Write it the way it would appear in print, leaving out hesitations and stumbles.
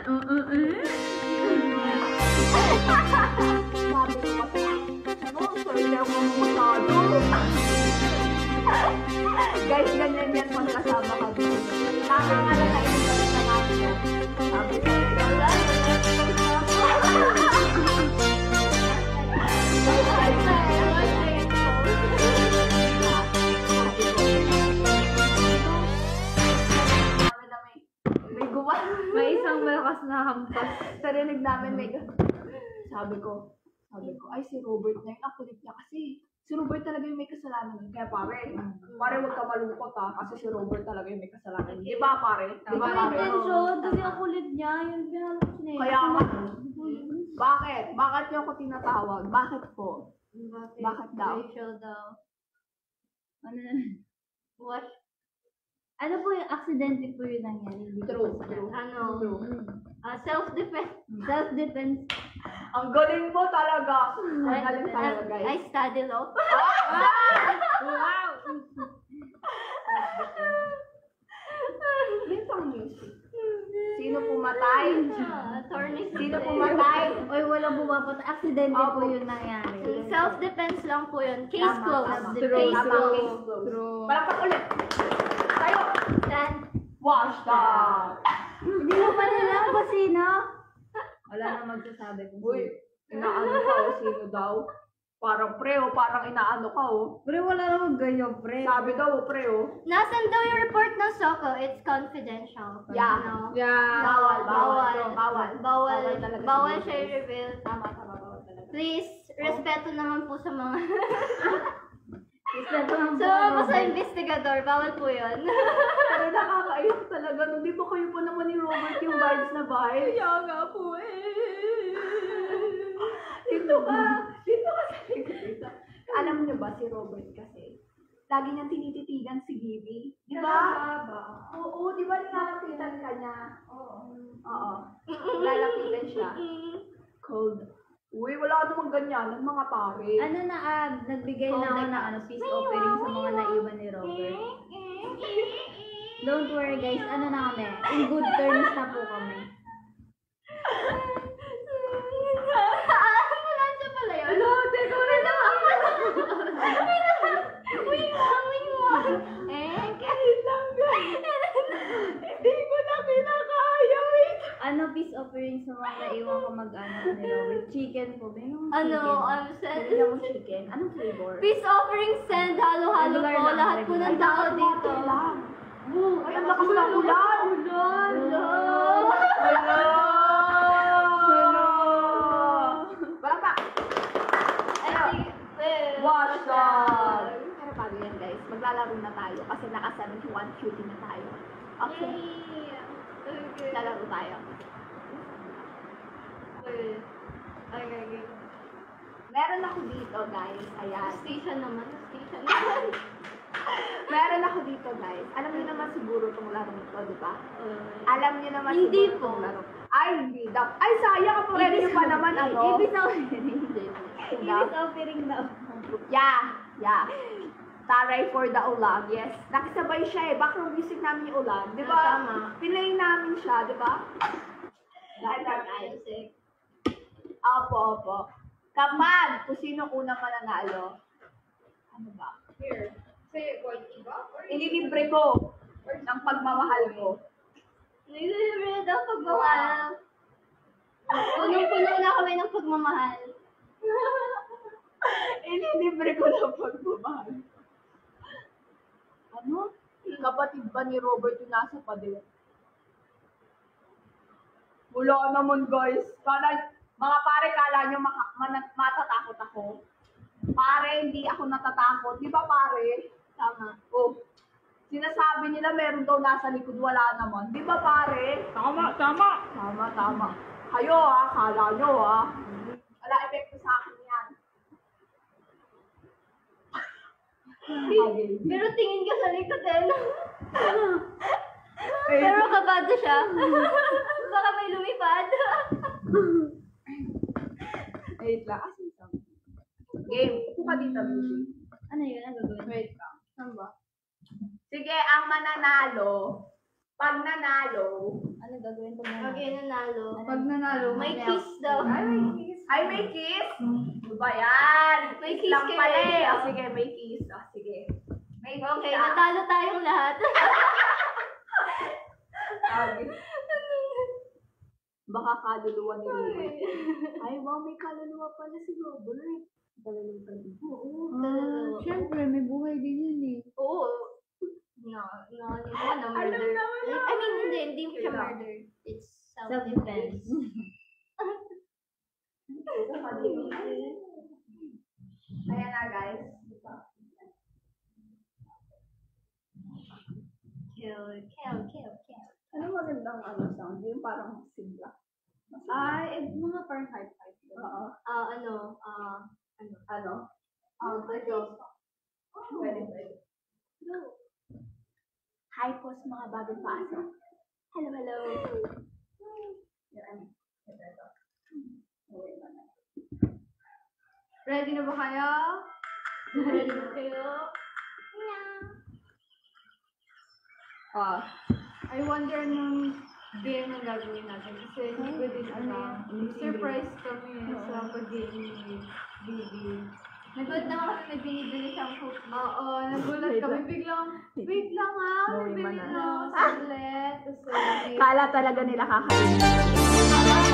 Guys, ganyan yan pag kasama kami. Nakakala na ito sa natin. Sabi ko, wala. May isang malakas na hampas. Sarinig namin may Sabi ko, ay si Robert na yun. Ang kulit niya kasi. Si Robert talaga yung may kasalanan. Kaya pare huwag ka malungkot ha. Kasi si Robert talaga yung may kasalanan. Di ba pare? Di ba pare? Kasi ang kulit niya, yung pinalok niya. Kaya nga. Bakit? Bakit niyo ako tinatawag? Bakit po? Bakit daw? Rachel daw. Ano na? What? Ano po yung aksidente po yun nangyari? True. Ano? Self-defense. Self-defense. Ang galing mo talaga. Ang galing talaga, guys. I study law. Wow! Yung pang music. Sino pumatay? Attorney. Sino pumatay? Oy, walang bumapot. Aksidente po yun nangyari. Self-defense lang po yun. Case closed. Case closed. Palakpak ulit. Tayo. Stand. Wash that. Hindi mo pa nilang kung sino? Wala na magsasabi kung Uy, inaano ka o sino daw? Parang pre o parang inaano ka o. Pre, wala naman ganyan, pre. Sabi daw o pre o. Nasaan daw yung report ng Soko? It's confidential. Yeah. No? Yeah. Bawal siya i-reveal. Tama, bawal talaga. Please, respeto naman po sa mga... Respeto naman po. sa investigador, bawal po yun. Pero nakakaiyak talaga. Nung di ba kayo pa naman ni Robert yung vibes na vibes? Kaya nga po Dito ka sa likod. Alam niyo ba si Robert kasi? Lagi niyang tinititigan si Gibby. Di ba? Oo, di ba nilalapitan ka niya? Oo. Nilalapitan siya. Cold. Uy, wala namang ganyan ng mga pare. Ano na, nagbigay na ako ng peace offering sa mga naiwan ni Robert. Don't worry guys, ano na kami, in good terms na po kami. Ambulansya pala yun. Hello, teko rin na. Wing wang. Kahit lang hindi ko na kinakaya. Wait. Ano peace offering sa mga naiwan ko mag-anak ni Robert? Chicken po, ba yung Ano, chicken? Hindi ako chicken. Anong flavor? Peace offering send, halo-halo po. Regular lang, Lahat po ng tao dito. Ay, ang lakas ng ulan! Palakpak! Wash that! Pero bago yan guys, maglalaro na tayo kasi naka 71 cutie na tayo. Okay, lalaro tayo. Okay. Meron ako dito guys, ayan. Station naman. Meron ako dito guys. Alam niyo naman siguro itong laro nito, di ba? Alam niyo naman Hindi siguro po. itong laro. Ay, hindi daw. Ay, sayang ako rin yung pa naman ano. Ibis offering. Ibis offering daw. Yeah. Taray for the ulan. Yes. Nakisabay siya eh. Background music namin yung ulan. Di ba? Tama. Pinay namin siya, di ba? Music. Opo. Kapag kung sino unang mananalo. Ano ba? Here. Say it, what, iba? Inilibre ko ng pagmamahal ko. Nililibre daw pagmamahal. Punong-puno na kami ng pagmamahal. Inilibre ko ng pagmamahal. Ano? Kapatid ba ni Robert yung nasa pader? Wala naman guys. Mga pare, kala nyo matatakot ako. Pare, hindi ako natatakot. Di ba pare? Tama. Oh. Sinasabi nila meron daw nasa likod, wala naman. Di ba pare? Tama. Kayo kala nyo Wala epekto sa akin yan. Pero tingin ka sa likod eh. Pero kabado siya. Baka may lumipad. Wait lang. Game. Upo ka dito, Lucy. Ano yun? Ano gagawin? Wait lang. Ano ba? Sige, ang mananalo, pag nanalo, Ano gagawin ko na? Okay, nanalo. Pag nanalo, May kiss daw. Ay, may kiss? Ano ba yan? May Kiss kiss lang kayo pala eh. eh. O, sige, may kiss. O, sige. May kiss Okay, ah. natalo tayong lahat. Baka kaluluwa ni Robert. Ay, wow, may kaluluwa pala si Robert. Kaluluwa pa din. Kaluluwa. Siyempre, may buhay din yun eh. Oo. No, Alam murder. naman I mean, hindi siya Kailangan. murder. It's Self-defense. Ayan na, guys. Kill. Ano magandang sound? Yung parang sigla. Ay, mga parang high-five. Oo. Ano? Ito. Pwede. Hi po sa mga bagong pasok. Hello. Yan. Ito. Ready na ba kayo? Ready na kayo? I wonder nung game na gagawin natin. Kasi hindi ko din alam. Surprise kami sa pag-game ni Bibi. Nagulat naman kami may binibili siyang cookie. Oo, nagulat kami. Biglang, wait lang ha, may Mawima bili na. na ako saglit. Tapos, Kala talaga nila kakainin.